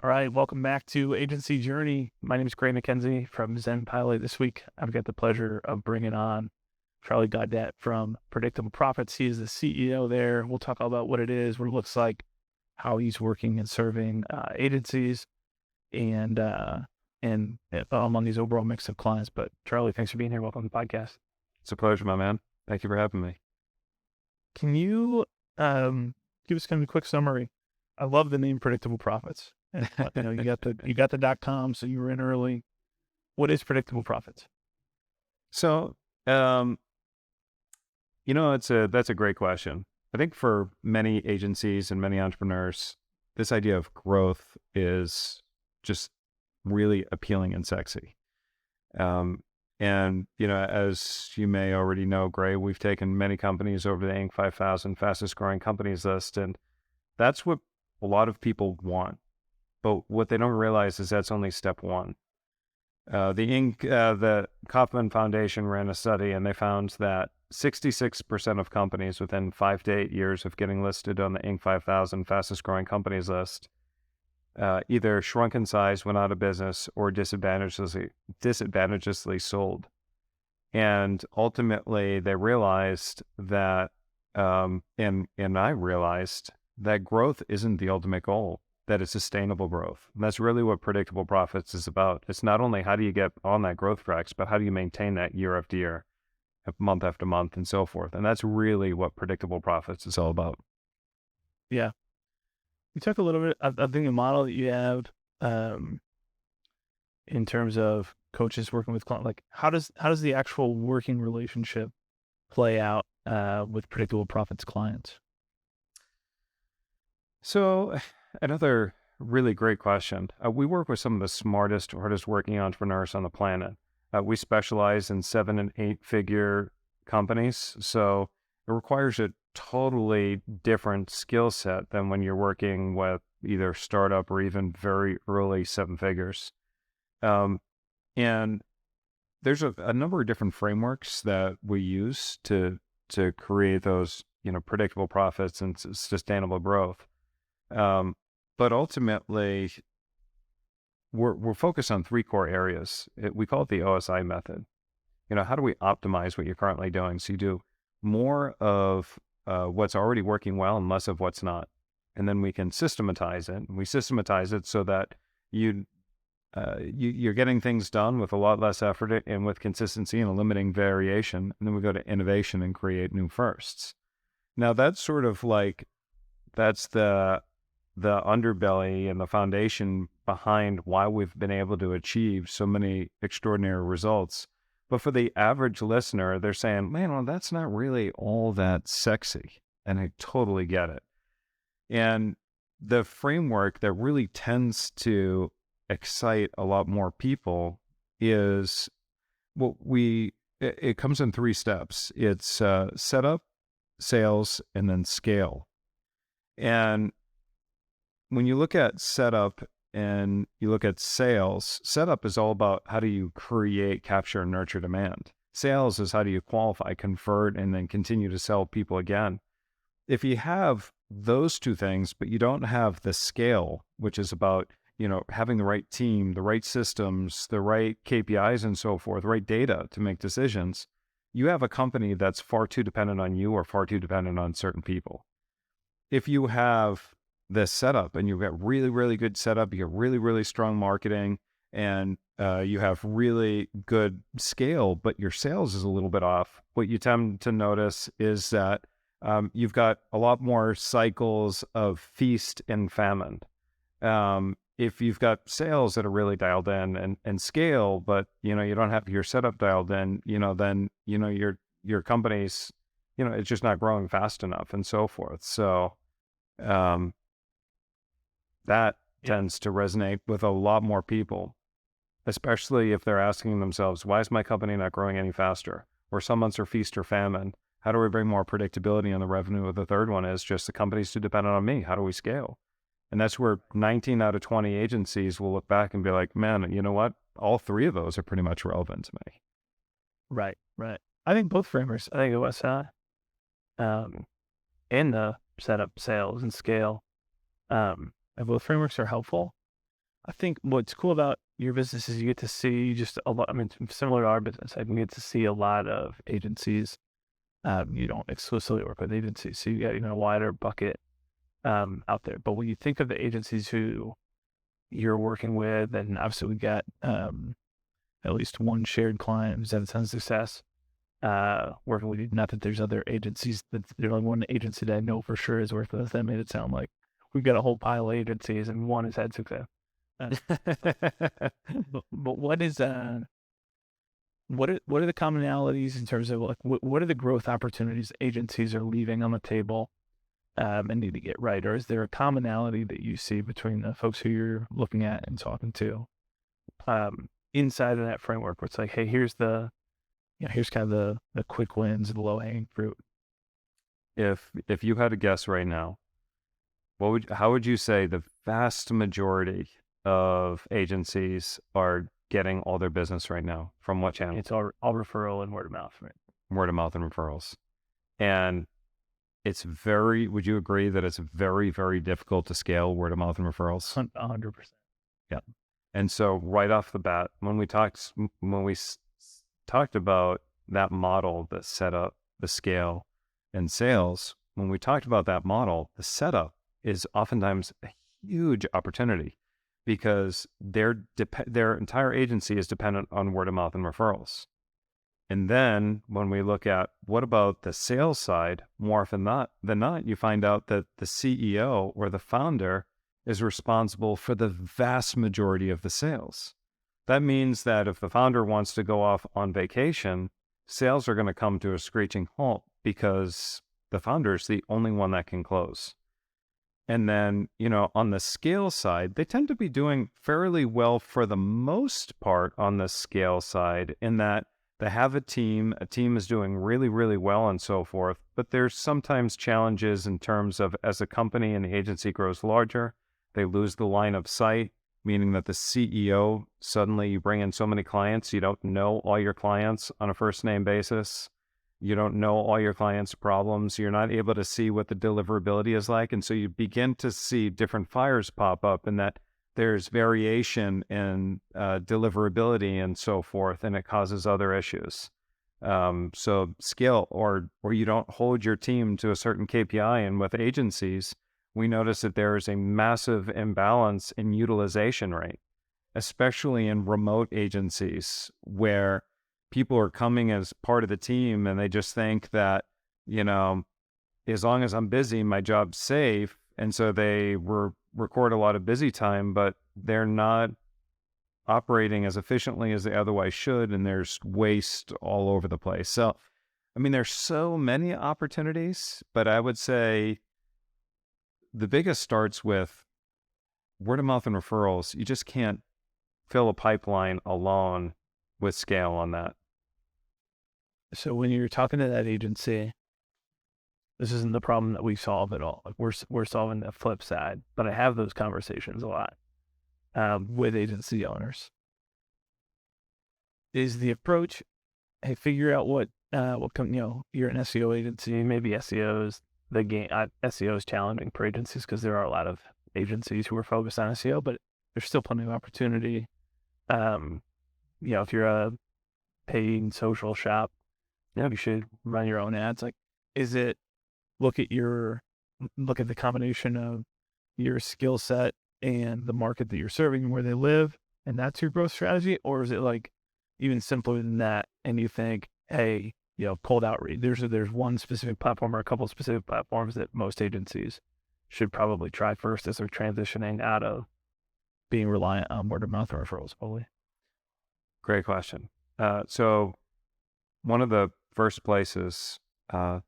All right, welcome back to Agency Journey. My name is Gray MacKenzie from Zen Pilot. This week, I've got the pleasure of bringing on Charlie Gaudet from Predictable Profits. He is the CEO there. We'll talk all about what it is, what it looks like, how he's working and serving agencies, and among his overall mix of clients. But Charlie, thanks for being here. Welcome to the podcast. It's a pleasure, my man. Thank you for having me. Can you give us kind of a quick summary? I love the name Predictable Profits. And, you got the .com, so you were in early. What is Predictable Profits? So, that's a great question. I think for many agencies and many entrepreneurs, this idea of growth is just really appealing and sexy. As you may already know, Gray, we've taken many companies over the Inc. 5000 fastest growing companies list, and that's what a lot of people want. But what they don't realize is that's only step one. The Kauffman Foundation ran a study, and they found that 66% of companies within 5 to 8 years of getting listed on the Inc. 5000 fastest growing companies list either shrunk in size, went out of business, or disadvantageously sold. And ultimately, they realized that, and I realized that growth isn't the ultimate goal, that it's sustainable growth. And that's really what Predictable Profits is about. It's not only how do you get on that growth tracks, but how do you maintain that year after year, month after month, and so forth. And that's really what Predictable Profits is all about. Yeah. You talk a little bit, I think the model that you have in terms of coaches working with clients, like how does the actual working relationship play out with Predictable Profits clients? So another really great question. We work with some of the smartest, hardest working entrepreneurs on the planet. We specialize in 7 and 8 figure companies. So it requires a totally different skill set than when you're working with either startup or even very early 7 figures. And there's a number of different frameworks that we use to create those, predictable profits and sustainable growth. But ultimately, we're focused on 3 core areas. We call it the OSI method. How do we optimize what you're currently doing? So you do more of what's already working well and less of what's not. And then we can systematize it. We systematize it so that you're getting things done with a lot less effort and with consistency and limiting variation. And then we go to innovation and create new firsts. Now that's sort of like, that's the underbelly and the foundation behind why we've been able to achieve so many extraordinary results. But for the average listener, they're saying, man, well, that's not really all that sexy. And I totally get it. And the framework that really tends to excite a lot more people is it comes in 3 steps. It's setup, sales, and then scale. And when you look at setup and you look at sales, setup is all about how do you create, capture, and nurture demand. Sales is how do you qualify, convert, and then continue to sell people again. If you have those 2 things, but you don't have the scale, which is about, having the right team, the right systems, the right KPIs and so forth, the right data to make decisions, you have a company that's far too dependent on you or far too dependent on certain people. If you have this setup and you've got really, really good setup, you have really, really strong marketing, and you have really good scale, but your sales is a little bit off, what you tend to notice is that you've got a lot more cycles of feast and famine. If you've got sales that are really dialed in and scale, but you don't have your setup dialed in, then your company's, it's just not growing fast enough and so forth. So that tends to resonate with a lot more people, especially if they're asking themselves, why is my company not growing any faster? Or some months are feast or famine. How do we bring more predictability on the revenue? The third one is just the company's too dependent on me. How do we scale? And that's where 19 out of 20 agencies will look back and be like, man, you know what? All 3 of those are pretty much relevant to me. Right. I think both frameworks, I think OSI and the setup, sales, and scale, both frameworks are helpful. I think what's cool about your business is you get to see just a lot. I mean, similar to our business, I can get to see a lot of agencies. You don't exclusively work with agencies, so you get a wider bucket out there. But when you think of the agencies who you're working with, and obviously we got at least one shared client who's had a ton of success working with you. Not that there's other agencies, that there's only one agency that I know for sure is working with us. That made it sound like we've got a whole pile of agencies and one has had success. But what is what are the commonalities in terms of like what are the growth opportunities agencies are leaving on the table and need to get right? Or is there a commonality that you see between the folks who you're looking at and talking to inside of that framework where it's like, hey, here's here's kind of the quick wins, the low hanging fruit? If you had to guess right now, how would you say the vast majority of agencies are getting all their business right now? From what channel? It's all referral and word of mouth, right? Word of mouth and referrals. And would you agree that it's very, very difficult to scale word of mouth and referrals? 100%. Yeah. And so right off the bat, when we talked about that model, the setup, the scale, and sales, when we talked about that model, the setup is oftentimes a huge opportunity because their entire agency is dependent on word of mouth and referrals. And then when we look at what about the sales side, more often than not, you find out that the CEO or the founder is responsible for the vast majority of the sales. That means that if the founder wants to go off on vacation, sales are going to come to a screeching halt because the founder is the only one that can close. And then, on the scale side, they tend to be doing fairly well for the most part on the scale side in that they have a team is doing really, really well and so forth, but there's sometimes challenges in terms of as a company and the agency grows larger, they lose the line of sight, meaning that the CEO, suddenly you bring in so many clients, you don't know all your clients on a first name basis. You don't know all your clients' problems. You're not able to see what the deliverability is like. And so you begin to see different fires pop up and that there's variation in deliverability and so forth, and it causes other issues. So scale or you don't hold your team to a certain KPI. And with agencies, we notice that there is a massive imbalance in utilization rate, especially in remote agencies where people are coming as part of the team and they just think that, as long as I'm busy, my job's safe. And so they record a lot of busy time, but they're not operating as efficiently as they otherwise should. And there's waste all over the place. So, there's so many opportunities, but I would say the biggest starts with word of mouth and referrals. You just can't fill a pipeline alone with scale on that. So when you're talking to that agency, this isn't the problem that we solve at all. Like we're solving the flip side, but I have those conversations a lot with agency owners. Is the approach, hey, figure out what you're an SEO agency, maybe SEO is challenging for agencies because there are a lot of agencies who are focused on SEO, but there's still plenty of opportunity. If you're a paying social shop, you should run your own ads. Like, is it look at the combination of your skill set and the market that you're serving and where they live, and that's your growth strategy? Or is it like even simpler than that? And you think, hey, cold outreach. There's one specific platform or a couple of specific platforms that most agencies should probably try first as they're transitioning out of being reliant on word of mouth referrals. Probably. Great question. So one of the first places that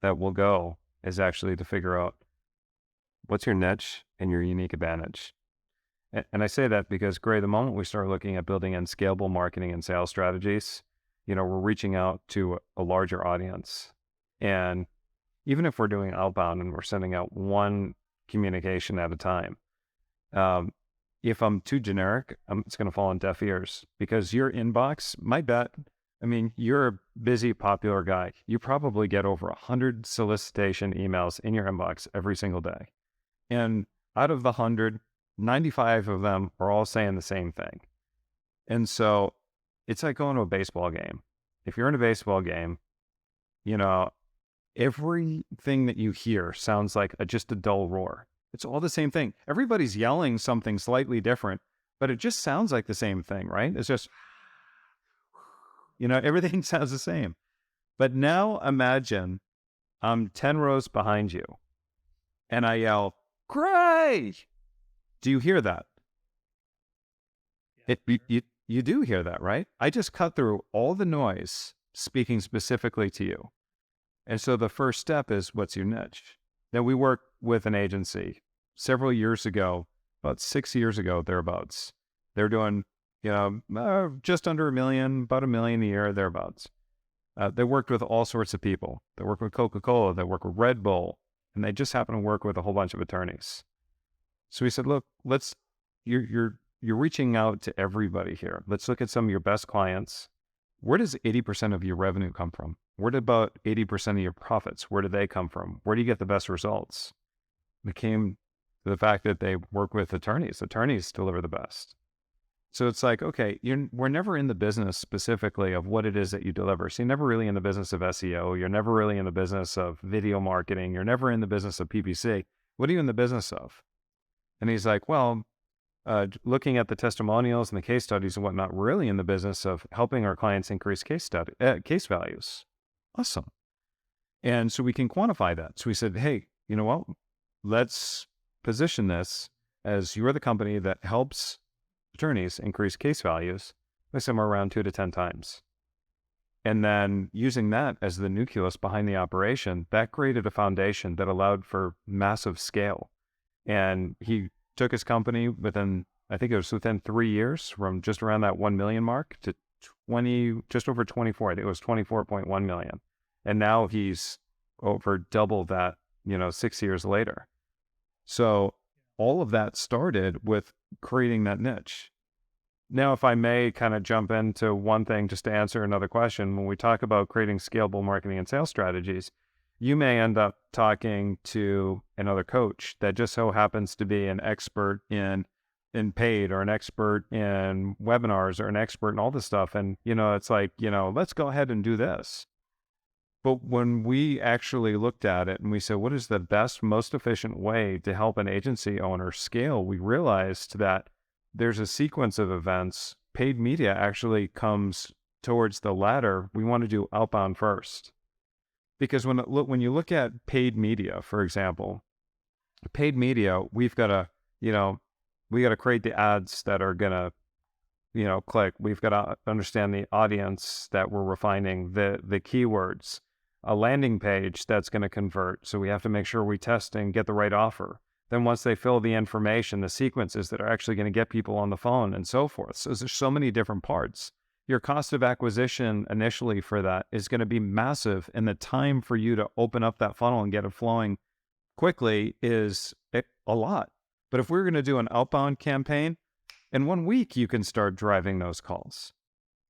we'll go is actually to figure out what's your niche and your unique advantage. And I say that because, Gray, the moment we start looking at building in scalable marketing and sales strategies, we're reaching out to a larger audience. And even if we're doing outbound and we're sending out one communication at a time, if I'm too generic, it's going to fall on deaf ears because your inbox, my bet, you're a busy, popular guy. You probably get over 100 solicitation emails in your inbox every single day. And out of the 100, 95 of them are all saying the same thing. And so it's like going to a baseball game. If you're in a baseball game, you know, everything that you hear sounds like just a dull roar. It's all the same thing. Everybody's yelling something slightly different, but it just sounds like the same thing, right? It's just, everything sounds the same. But now imagine I'm 10 rows behind you and I yell, "Gray!" Do you hear that? You do hear that, right? I just cut through all the noise speaking specifically to you. And so the first step is, what's your niche? Now, we worked with an agency several years ago, about 6 years ago, thereabouts. They're doing, just under $1 million, about $1 million a year, thereabouts. They worked with all sorts of people. They work with Coca-Cola, they work with Red Bull, and they just happen to work with a whole bunch of attorneys. So we said, look, you're reaching out to everybody here. Let's look at some of your best clients. Where does 80% of your revenue come from? Where did about 80% of your profits, where do they come from? Where do you get the best results? It came to the fact that they work with attorneys. Attorneys deliver the best. So it's like, okay, we're never in the business specifically of what it is that you deliver. So you're never really in the business of SEO. You're never really in the business of video marketing. You're never in the business of PPC. What are you in the business of? And he's like, well, looking at the testimonials and the case studies and whatnot, we're really in the business of helping our clients increase case values. Awesome. And so we can quantify that. So we said, hey, you know what? Let's position this as you're the company that helps attorneys increase case values by somewhere around 2 to 10 times. And then using that as the nucleus behind the operation, that created a foundation that allowed for massive scale. And he took his company within 3 years from just around that 1 million mark to just over 24. I think it was 24.1 million. And now he's over double that, 6 years later. So all of that started with creating that niche. Now, if I may kind of jump into one thing just to answer another question, when we talk about creating scalable marketing and sales strategies, you may end up talking to another coach that just so happens to be an expert in paid, or an expert in webinars, or an expert in all this stuff. And, it's like, let's go ahead and do this. But when we actually looked at it and we said, what is the best, most efficient way to help an agency owner scale? We realized that there's a sequence of events. Paid media actually comes towards the latter. We want to do outbound first. Because when you look at paid media, for example, paid media, we've got to create the ads that are going to, click. We've got to understand the audience that we're refining, the keywords, a landing page that's going to convert. So we have to make sure we test and get the right offer. Then once they fill the information, the sequences that are actually going to get people on the phone and so forth. So there's so many different parts. Your cost of acquisition initially for that is going to be massive, and the time for you to open up that funnel and get it flowing quickly is a lot. But if we're going to do an outbound campaign, in 1 week you can start driving those calls.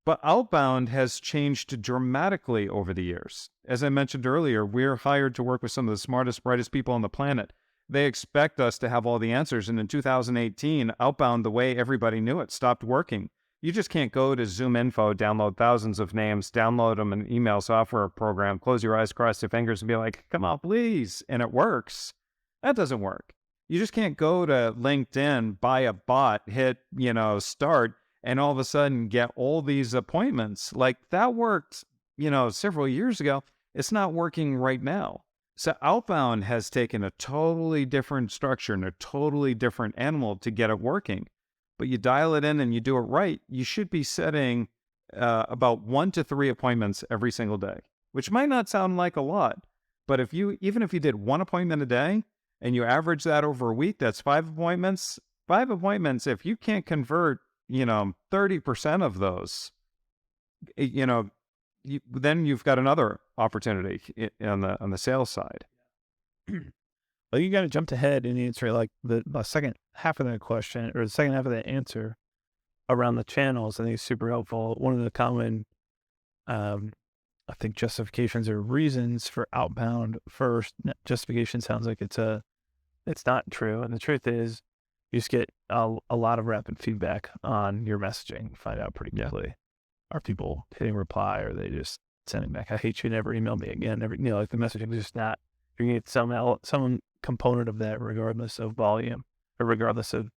But outbound has changed dramatically over the years. As I mentioned earlier, we're hired to work with some of the smartest, brightest people on the planet. They expect us to have all the answers. And in 2018, outbound, the way everybody knew it, stopped working. You just can't go to Zoom Info, download thousands of names, download them in an email software program, close your eyes, cross your fingers, and be like, come on, please. And it works. That doesn't work. You just can't go to LinkedIn, buy a bot, hit, start, and all of a sudden get all these appointments. Like that worked, several years ago. It's not working right now. So outbound has taken a totally different structure and a totally different animal to get it working. But you dial it in and you do it right, you should be setting about 1 to 3 appointments every single day, which might not sound like a lot. But even if you did 1 appointment a day and you average that over a week, that's 5 appointments. 5 appointments, if you can't convert 30% of those, then you've got another opportunity on the sales side. Well, you got to jump ahead and answer like the second half of that question, or the second half of that answer around the channels. I think it's super helpful. One of the common, I think, justifications or reasons for outbound first. Justification sounds like it's not true, and the truth is, You just get a lot of rapid feedback on your messaging. Find out pretty Yeah. quickly. Are people hitting reply, or are they just sending back, I hate you, never email me again. Never, like the messaging is just not, you're going to get some component of that regardless of volume or regardless of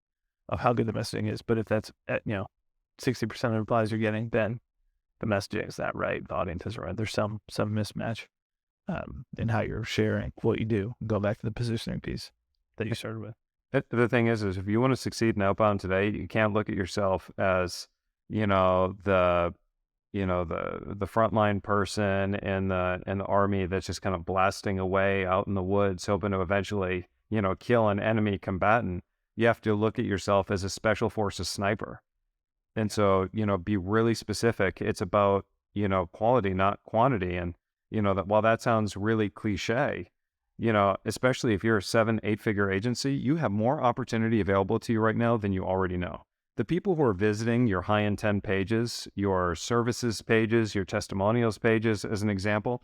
how good the messaging is. But if that's at, 60% of the replies you're getting, then the messaging is not right. The audience is right. There's some mismatch in how you're sharing what you do. Go back to the positioning piece that you started with. The thing is if you want to succeed in outbound today, you can't look at yourself as, the frontline person in the army that's just kind of blasting away out in the woods, hoping to eventually, kill an enemy combatant. You have to look at yourself as a special forces sniper. And so, be really specific. It's about, quality, not quantity. And, that while that sounds really cliche, especially if you're a 7-8 figure agency, you have more opportunity available to you right now than you already know. The people who are visiting your high intent pages, your services pages, your testimonials pages, as an example,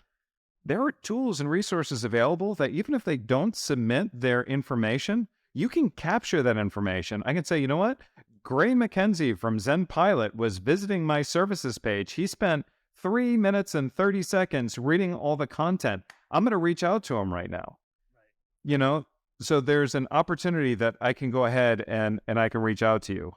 there are tools and resources available that even if they don't submit their information, you can capture that information. I can say, you know what? Gray MacKenzie from Zen Pilot was visiting my services page. He spent 3 minutes and 30 seconds reading all the content. I'm going to reach out to him right now. Right. So there's an opportunity that I can go ahead and I can reach out to you.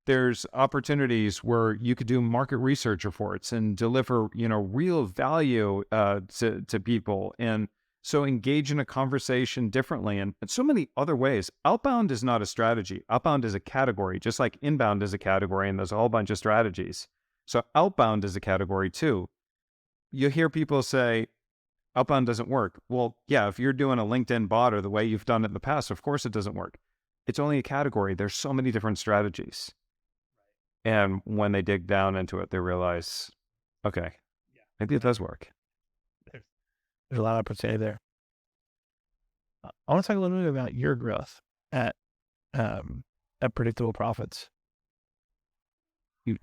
There's opportunities where you could do market research reports and deliver, real value to people. And so engage in a conversation differently and so many other ways. Outbound is not a strategy. Outbound is a category, just like inbound is a category, and there's a whole bunch of strategies. So outbound is a category too. You hear people say, outbound doesn't work. Well, yeah, if you're doing a LinkedIn bot or the way you've done it in the past, of course it doesn't work. It's only a category. There's so many different strategies. And when they dig down into it, they realize, okay, maybe it does work. There's a lot of opportunity there. I want to talk a little bit about your growth at Predictable Profits. You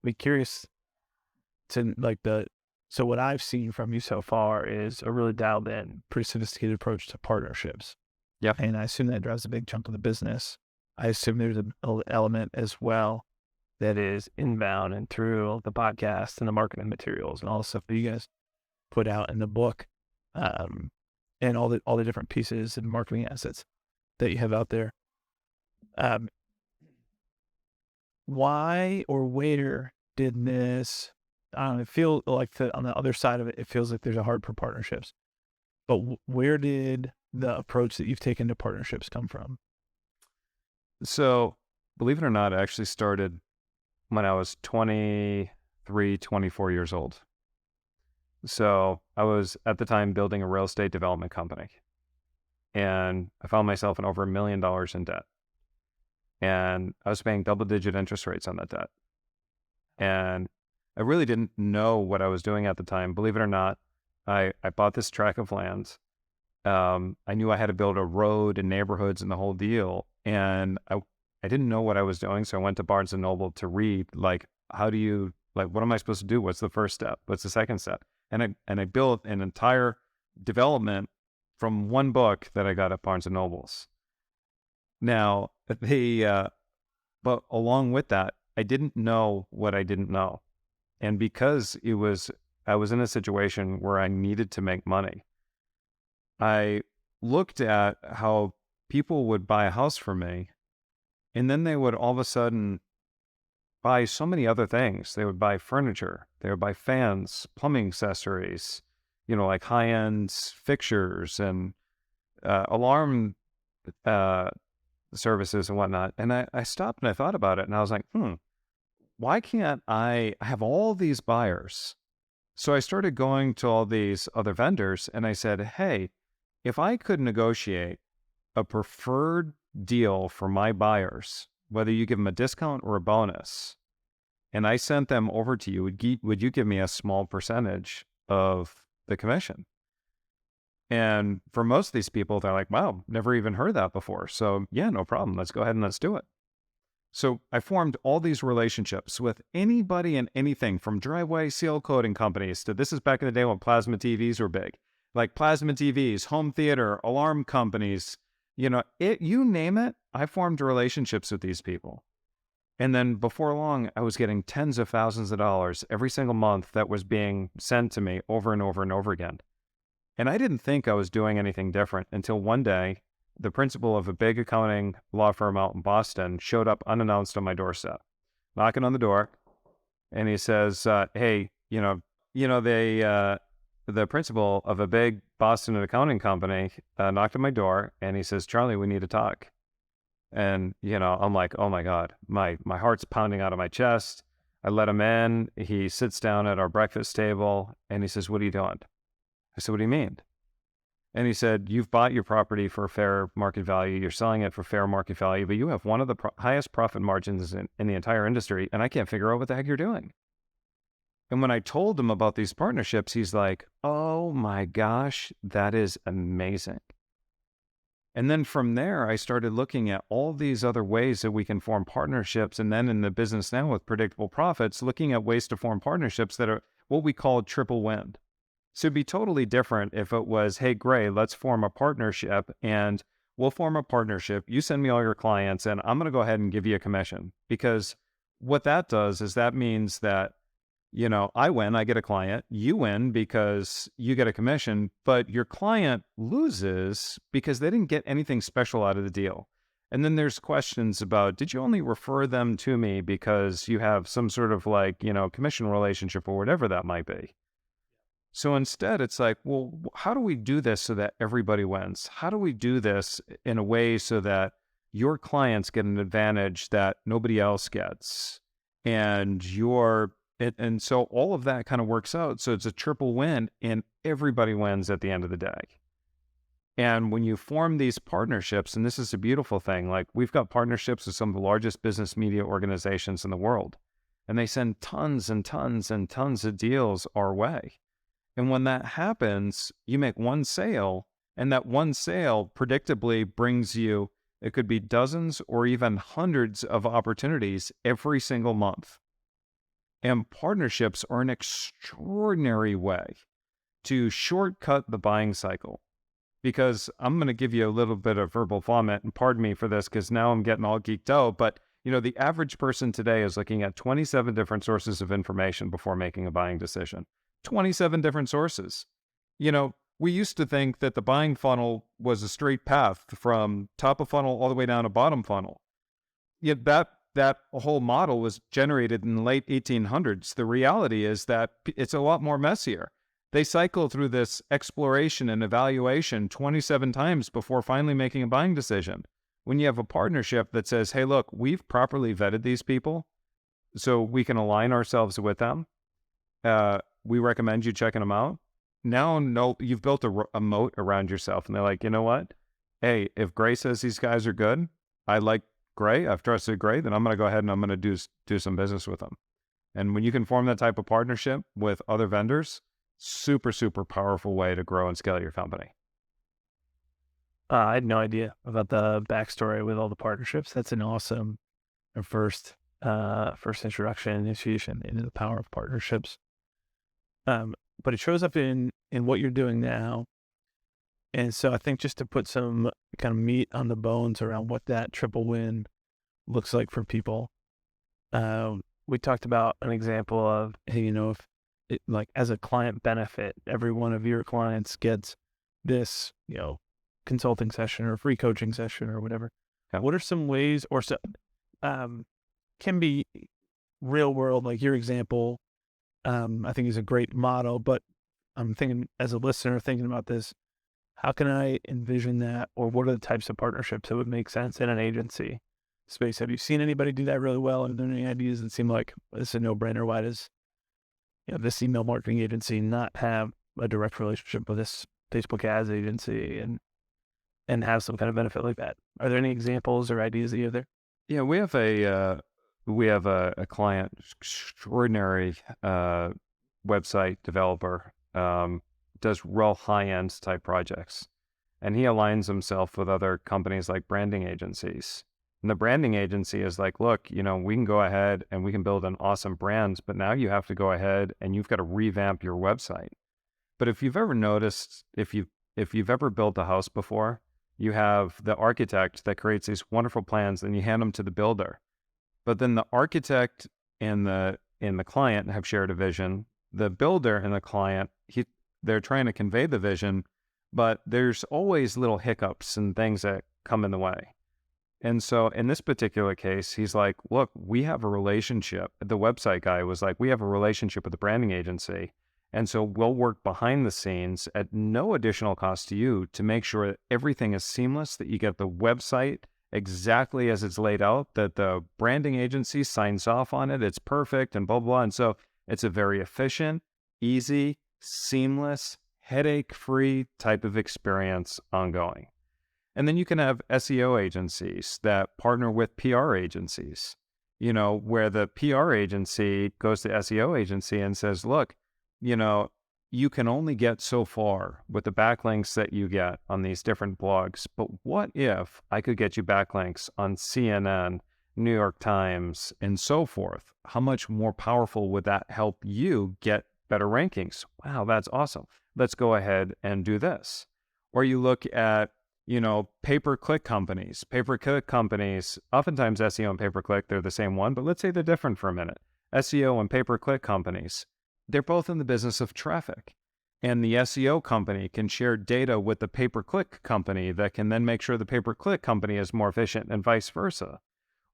be curious to so what I've seen from you so far is a really dialed in, pretty sophisticated approach to partnerships. Yeah. And I assume that drives a big chunk of the business. I assume there's an element as well that is inbound and through the podcast and the marketing materials and all the stuff that you guys put out in the book, and all the different pieces and marketing assets that you have out there. Why or where did this, I don't know, feel like on the other side of it, it feels like there's a heart for partnerships, but where did the approach that you've taken to partnerships come from? So believe it or not, I actually started when I was 23, 24 years old. So I was at the time building a real estate development company, and I found myself in over $1 million in debt. And I was paying double-digit interest rates on that debt. And I really didn't know what I was doing at the time. Believe it or not, I bought this tract of land. I knew I had to build a road and neighborhoods and the whole deal. And I didn't know what I was doing. So I went to Barnes & Noble to read, what am I supposed to do? What's the first step? What's the second step? And I built an entire development from one book that I got at Barnes & Noble's. Now, but along with that, I didn't know what I didn't know. And because I was in a situation where I needed to make money, I looked at how people would buy a house from me, and then they would all of a sudden buy so many other things. They would buy furniture, they would buy fans, plumbing accessories, like high-end fixtures and alarm services and whatnot. And I stopped and I thought about it, and I was like, why can't I have all these buyers? So I started going to all these other vendors, and I said, hey, if I could negotiate a preferred deal for my buyers, whether you give them a discount or a bonus, and I sent them over to you, would you give me a small percentage of the commission? And for most of these people, they're like, wow, never even heard that before. So yeah, no problem. Let's go ahead and let's do it. So I formed all these relationships with anybody and anything from driveway seal coating companies to, this is back in the day when plasma TVs were big, like plasma TVs, home theater, alarm companies, You name it, I formed relationships with these people. And then before long, I was getting tens of thousands of dollars every single month that was being sent to me over and over and over again. And I didn't think I was doing anything different until one day, the principal of a big accounting law firm out in Boston showed up unannounced on my doorstep, knocking on the door. And he says, hey, the principal of a big Boston accounting company knocked on my door, and he says, Charlie, we need to talk. And, I'm like, oh my God, my heart's pounding out of my chest. I let him in. He sits down at our breakfast table and he says, what are you doing? I said, what do you mean? And he said, you've bought your property for fair market value. You're selling it for fair market value, but you have one of the highest profit margins in the entire industry. And I can't figure out what the heck you're doing. And when I told him about these partnerships, he's like, oh my gosh, that is amazing. And then from there, I started looking at all these other ways that we can form partnerships. And then in the business now with Predictable Profits, looking at ways to form partnerships that are what we call triple win. So it'd be totally different if it was, hey, Gray, let's form a partnership and we'll form a partnership. You send me all your clients and I'm going to go ahead and give you a commission. Because what that does is that means that I win, I get a client, you win because you get a commission, but your client loses because they didn't get anything special out of the deal. And then there's questions about, did you only refer them to me because you have some sort of commission relationship or whatever that might be? So instead, it's like, well, how do we do this so that everybody wins? How do we do this in a way so that your clients get an advantage that nobody else gets? And And so all of that kind of works out. So it's a triple win and everybody wins at the end of the day. And when you form these partnerships, and this is a beautiful thing, like we've got partnerships with some of the largest business media organizations in the world, and they send tons and tons and tons of deals our way. And when that happens, you make one sale, and that one sale predictably brings you, it could be dozens or even hundreds of opportunities every single month. And partnerships are an extraordinary way to shortcut the buying cycle. Because I'm going to give you a little bit of verbal vomit, and pardon me for this because now I'm getting all geeked out. But, the average person today is looking at 27 different sources of information before making a buying decision. 27 different sources. We used to think that the buying funnel was a straight path from top of funnel all the way down to bottom funnel. Yet that whole model was generated in the late 1800s. The reality is that it's a lot more messier. They cycle through this exploration and evaluation 27 times before finally making a buying decision. When you have a partnership that says, hey, look, we've properly vetted these people so we can align ourselves with them. We recommend you checking them out. Now, you've built a moat around yourself. And they're like, you know what? Hey, if Gray says these guys are good, I like Gray, I've trusted Gray, then I'm going to go ahead and I'm going to do some business with them. And when you can form that type of partnership with other vendors, super, super powerful way to grow and scale your company. I had no idea about the backstory with all the partnerships. That's an awesome first introduction, initiation into the power of partnerships. But it shows up in what you're doing now. And so I think just to put some kind of meat on the bones around what that triple win looks like for people, we talked about an example of, hey, if it, like as a client benefit, every one of your clients gets this, consulting session or free coaching session or whatever. Yeah. What are some ways can be real world, like your example, I think is a great model, but I'm thinking as a listener, thinking about this, how can I envision that? Or what are the types of partnerships that would make sense in an agency space? Have you seen anybody do that really well? Are there any ideas that seem like this is a no-brainer? Why does this email marketing agency not have a direct relationship with this Facebook ads agency and have some kind of benefit like that? Are there any examples or ideas that you have there? Yeah, we have a client, extraordinary website developer, does real high-end type projects. And he aligns himself with other companies like branding agencies. And the branding agency is like, look, we can go ahead and we can build an awesome brand, but now you have to go ahead and you've got to revamp your website. But if you've ever noticed, if you've ever built a house before, You have the architect that creates these wonderful plans, and you hand them to the builder. But then the architect and the client have shared a vision. The builder and the client, they're trying to convey the vision, but there's always little hiccups and things that come in the way. And so in this particular case, he's like, look, we have a relationship. The website guy was like, we have a relationship with the branding agency. And so we'll work behind the scenes at no additional cost to you to make sure that everything is seamless, that you get the website exactly as it's laid out, that the branding agency signs off on it, it's perfect, and blah, blah. And so it's a very efficient, easy, seamless, headache-free type of experience ongoing. And then you can have SEO agencies that partner with PR agencies, where the PR agency goes to SEO agency and says, look, you can only get so far with the backlinks that you get on these different blogs. But what if I could get you backlinks on CNN, New York Times, and so forth? How much more powerful would that help you get better rankings? Wow, that's awesome. Let's go ahead and do this. Or you look at pay-per-click companies. Pay-per-click companies, oftentimes SEO and pay-per-click, they're the same one, but let's say they're different for a minute. SEO and pay-per-click companies, they're both in the business of traffic. And the SEO company can share data with the pay-per-click company that can then make sure the pay-per-click company is more efficient and vice versa.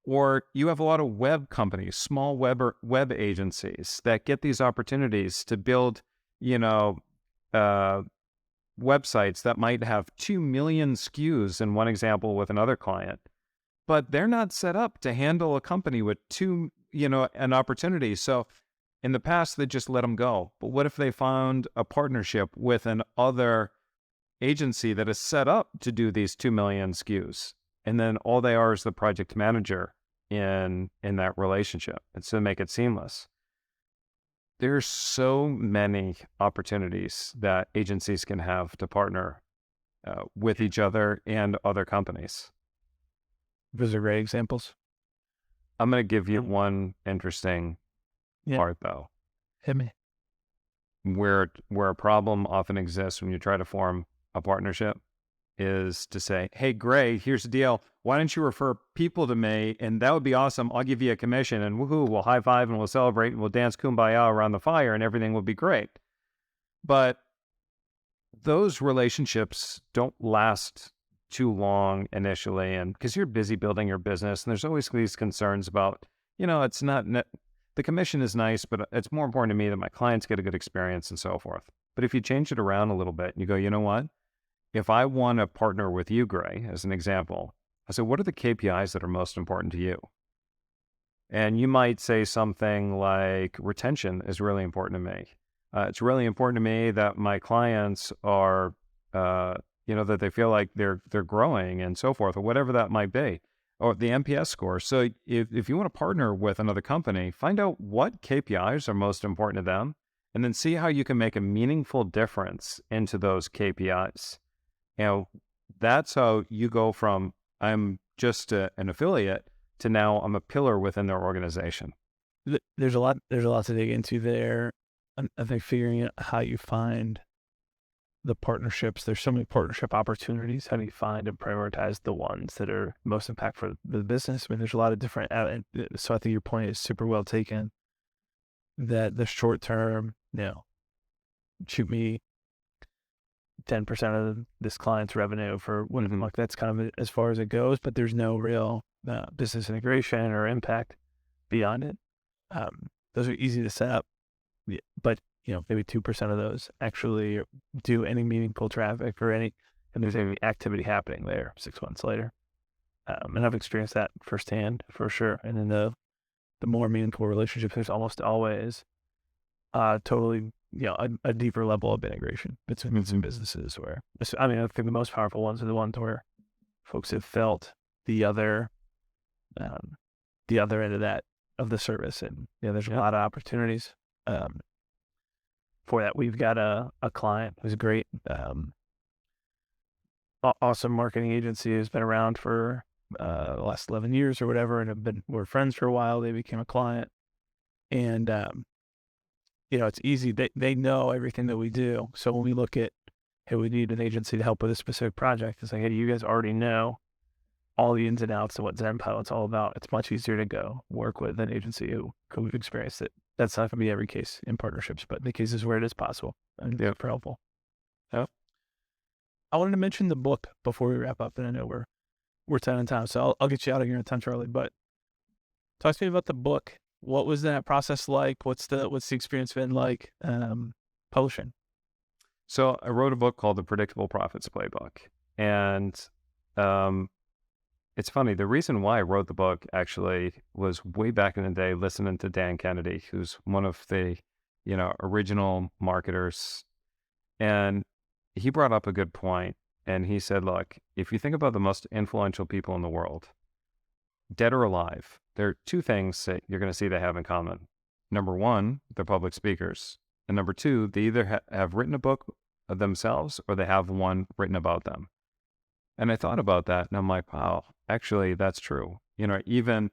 Or you have a lot of web companies, small web agencies that get these opportunities to build, websites that might have 2 million SKUs in one example with another client, but they're not set up to handle a company with an opportunity. So in the past, they just let them go. But what if they found a partnership with an other agency that is set up to do these 2 million SKUs? And then all they are is the project manager in that relationship. And so make it seamless. There's so many opportunities that agencies can have to partner with each other and other companies. Those are great examples. I'm going to give you one interesting part, though. Hit me. Where a problem often exists when you try to form a partnership is to say, hey, Gray, here's the deal. Why don't you refer people to me? And that would be awesome. I'll give you a commission, and woohoo, we'll high five and we'll celebrate and we'll dance kumbaya around the fire and everything will be great. But those relationships don't last too long initially, and because you're busy building your business, and there's always these concerns about, it's not, the commission is nice, but it's more important to me that my clients get a good experience and so forth. But if you change it around a little bit and you go, you know what? If I want to partner with you, Gray, as an example, I said, what are the KPIs that are most important to you? And you might say something like, retention is really important to me. It's really important to me that my clients are, that they feel like they're growing and so forth, or whatever that might be, or the NPS score. So if you want to partner with another company, find out what KPIs are most important to them, and then see how you can make a meaningful difference into those KPIs. That's how you go from I'm just an affiliate to now I'm a pillar within their organization. There's a lot to dig into there. I think figuring out how you find the partnerships. There's so many partnership opportunities. How do you find and prioritize the ones that are most impactful for the business? I mean, there's a lot of different. So I think your point is super well taken. That the short term, shoot me 10% of this client's revenue for one month. That's kind of as far as it goes, but there's no real business integration or impact beyond it. Those are easy to set up, but maybe 2% of those actually do any meaningful traffic and there's any activity happening there 6 months later. And I've experienced that firsthand for sure. And then the more meaningful relationships, there's almost always totally a deeper level of integration between some businesses where, I think the most powerful ones are the ones where folks have felt the other end of the service. And there's a lot of opportunities for that. We've got a client who's great, awesome marketing agency who's been around for the last 11 years or whatever, and we're friends for a while. They became a client, and it's easy. They know everything that we do. So when we look at hey, we need an agency to help with a specific project. It's like, hey, you guys already know all the ins and outs of what Zen Pilot's all about. It's much easier to go work with an agency who've experienced it. That's not going to be every case in partnerships, but in the cases where it is possible, and super helpful. Yeah. I wanted to mention the book before we wrap up, and I know we're 10 on time, so I'll get you out of here in time, Charlie. But talk to me about the book. What was that process like? What's the experience been like publishing? So I wrote a book called The Predictable Profits Playbook, and it's funny. The reason why I wrote the book actually was way back in the day, listening to Dan Kennedy, who's one of the, original marketers. And he brought up a good point. And he said, look, if you think about the most influential people in the world, dead or alive, there are two things that you're going to see they have in common. Number one, they're public speakers. And number two, they either have written a book themselves or they have one written about them. And I thought about that and I'm like, wow, actually, that's true. Even,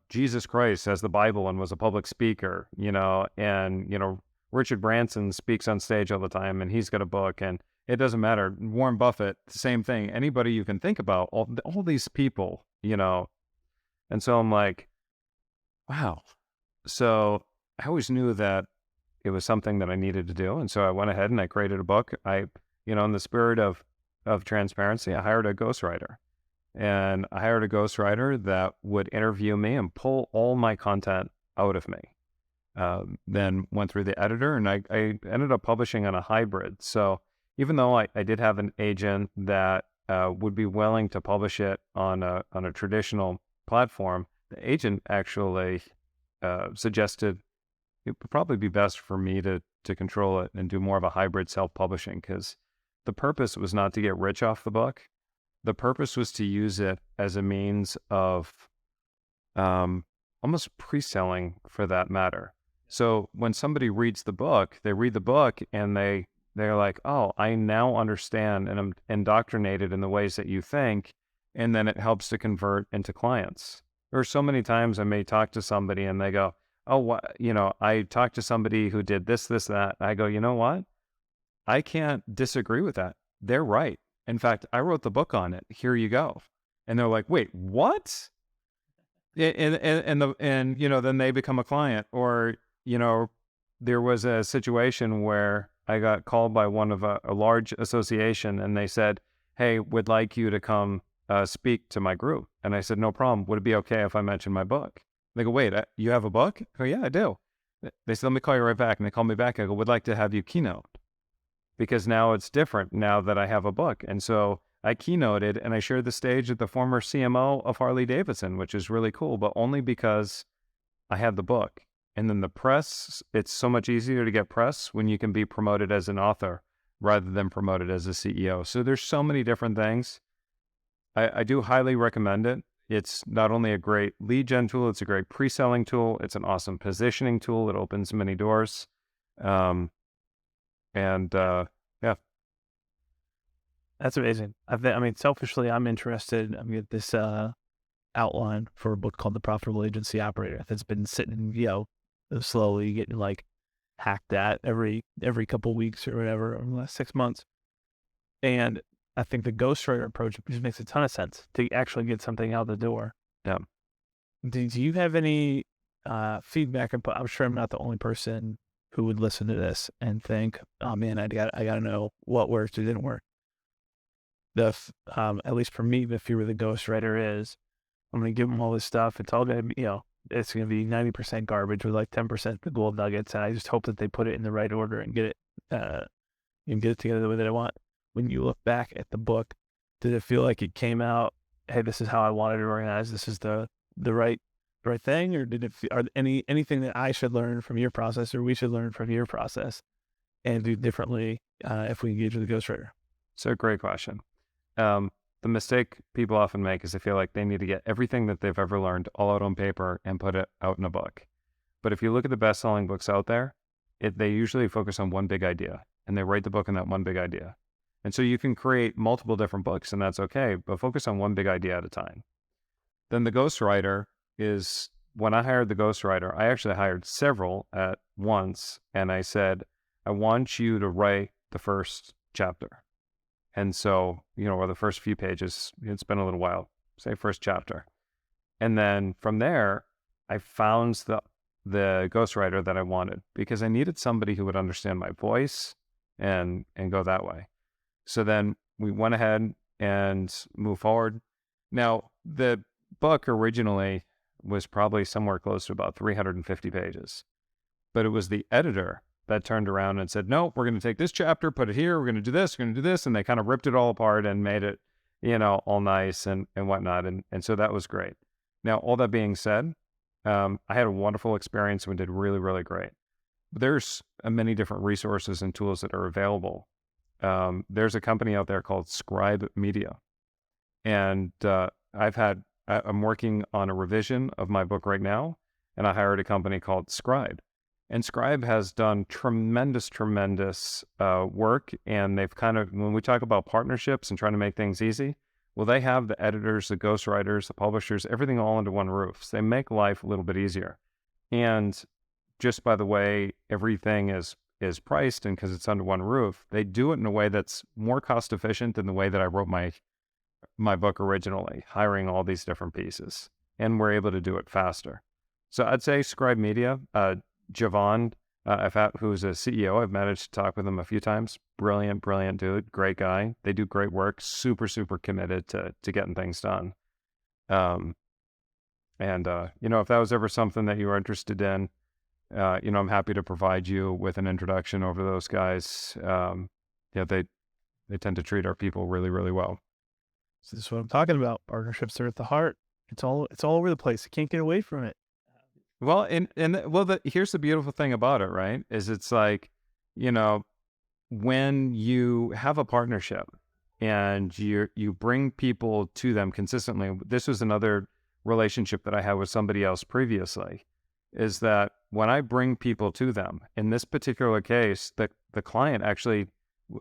Jesus Christ has the Bible and was a public speaker, and, Richard Branson speaks on stage all the time and he's got a book, and it doesn't matter. Warren Buffett, same thing. Anybody you can think about, all these people, And so I'm like, wow. So I always knew that it was something that I needed to do. And so I went ahead and I created a book. In the spirit of transparency, I hired a ghostwriter. And I hired a ghostwriter that would interview me and pull all my content out of me. Then went through the editor, and I ended up publishing on a hybrid. So even though I did have an agent that would be willing to publish it on a traditional platform, the agent actually suggested it would probably be best for me to control it and do more of a hybrid self-publishing, because the purpose was not to get rich off the book. The purpose was to use it as a means of almost pre-selling, for that matter. So when somebody reads the book, they read the book and they're like, oh, I now understand and I'm indoctrinated in the ways that you think, and then it helps to convert into clients. There are so many times I may talk to somebody and they go, oh, I talked to somebody who did this, that. I go, you know what? I can't disagree with that. They're right. In fact, I wrote the book on it. Here you go. And they're like, wait, what? And then they become a client. Or, there was a situation where I got called by one of a large association, and they said, hey, would like you to come speak to my group. And I said, no problem. Would it be okay if I mentioned my book? They go, wait, you have a book? I go, yeah, I do. They said, let me call you right back. And they called me back. I go, would like to have you keynote, because now it's different now that I have a book. And so I keynoted and I shared the stage with the former CMO of Harley Davidson, which is really cool, but only because I had the book. And then the press, it's so much easier to get press when you can be promoted as an author rather than promoted as a CEO. So there's so many different things. I do highly recommend it. It's not only a great lead gen tool, it's a great pre-selling tool. It's an awesome positioning tool. It opens many doors. Yeah. That's amazing. I mean, selfishly, I'm interested. I'm get this outline for a book called The Profitable Agency Operator that's been sitting, slowly getting like hacked at every couple weeks or whatever over the last 6 months. And I think the ghostwriter approach just makes a ton of sense to actually get something out the door. Yeah. Do you have any feedback? I'm sure I'm not the only person who would listen to this and think, oh man, I got to know what worked or didn't work. At least for me, the fear of the ghostwriter is I'm going to give them all this stuff. It's all going to, it's going to be 90% garbage with like 10% the gold nuggets. And I just hope that they put it in the right order and get it together the way that I want. When you look back at the book, did it feel like it came out, hey, this is how I wanted it organized, this is the right thing? Or did it are anything that I should learn from your process or we should learn from your process and do differently if we engage with the ghostwriter? So great question. The mistake people often make is they feel like they need to get everything that they've ever learned all out on paper and put it out in a book. But if you look at the best-selling books out there, they usually focus on one big idea, and they write the book on that one big idea. And so you can create multiple different books, and that's okay, but focus on one big idea at a time. Then the ghostwriter is, when I hired the ghostwriter, I actually hired several at once, and I said, I want you to write the first chapter. And so, or the first few pages, it's been a little while, say first chapter. And then from there, I found the ghostwriter that I wanted, because I needed somebody who would understand my voice and go that way. So then we went ahead and moved forward. Now, the book originally was probably somewhere close to about 350 pages, but it was the editor that turned around and said, no, we're going to take this chapter, put it here, we're going to do this, we're going to do this. And they kind of ripped it all apart and made it, all nice and whatnot. And so that was great. Now, all that being said, I had a wonderful experience and we did really, really great. There's many different resources and tools that are available. There's a company out there called Scribe Media. And I'm working on a revision of my book right now, and I hired a company called Scribe. And Scribe has done tremendous work. And they've when we talk about partnerships and trying to make things easy, well, they have the editors, the ghostwriters, the publishers, everything all under one roof. So they make life a little bit easier. And just by the way everything is priced, and because it's under one roof, they do it in a way that's more cost efficient than the way that I wrote my book originally, hiring all these different pieces. And we're able to do it faster. So I'd say Scribe Media. Javon, who's a CEO, I've managed to talk with him a few times. Brilliant dude, great guy. They do great work, super committed to getting things done. If that was ever something that you were interested in, I'm happy to provide you with an introduction over those guys. They tend to treat our people really, really well. So this is what I'm talking about. Partnerships are at the heart. It's all over the place. You can't get away from it. Well, here's the beautiful thing about it, right? Is it's like, when you have a partnership and you bring people to them consistently. This was another relationship that I had with somebody else previously, is that when I bring people to them, in this particular case, the client actually,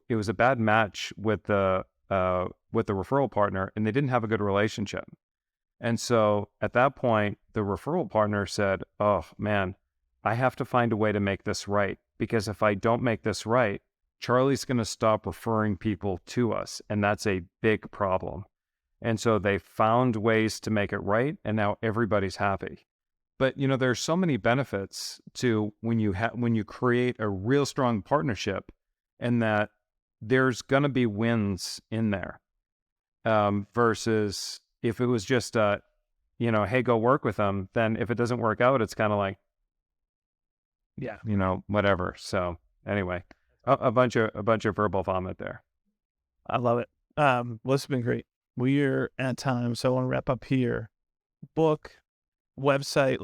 it was a bad match with the referral partner, and they didn't have a good relationship. And so at that point, the referral partner said, oh man, I have to find a way to make this right, because if I don't make this right, Charlie's going to stop referring people to us. And that's a big problem. And so they found ways to make it right. And now everybody's happy. But, there's so many benefits to when you create a real strong partnership, and that there's going to be wins in there, versus if it was just, hey, go work with them, then if it doesn't work out, it's kind of like, yeah, whatever. So anyway, a bunch of verbal vomit there. I love it. Well, this has been great. We're at time, so I want to wrap up here. Book, website,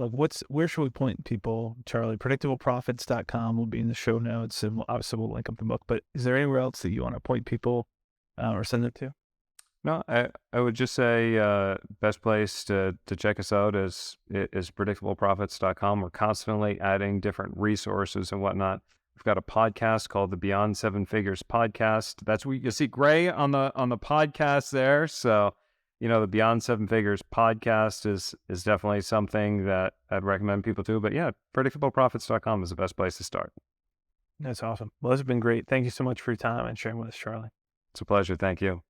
where should we point people, Charlie? Predictableprofits.com will be in the show notes, and obviously we'll link up the book. But is there anywhere else that you want to point people or send them to? No, I would just say best place to check us out is predictableprofits.com. We're constantly adding different resources and whatnot. We've got a podcast called the Beyond Seven Figures Podcast. That's where you see Gray on the podcast there. So, the Beyond Seven Figures Podcast is definitely something that I'd recommend people to. But yeah, predictableprofits.com is the best place to start. That's awesome. Well, this has been great. Thank you so much for your time and sharing with us, Charlie. It's a pleasure. Thank you.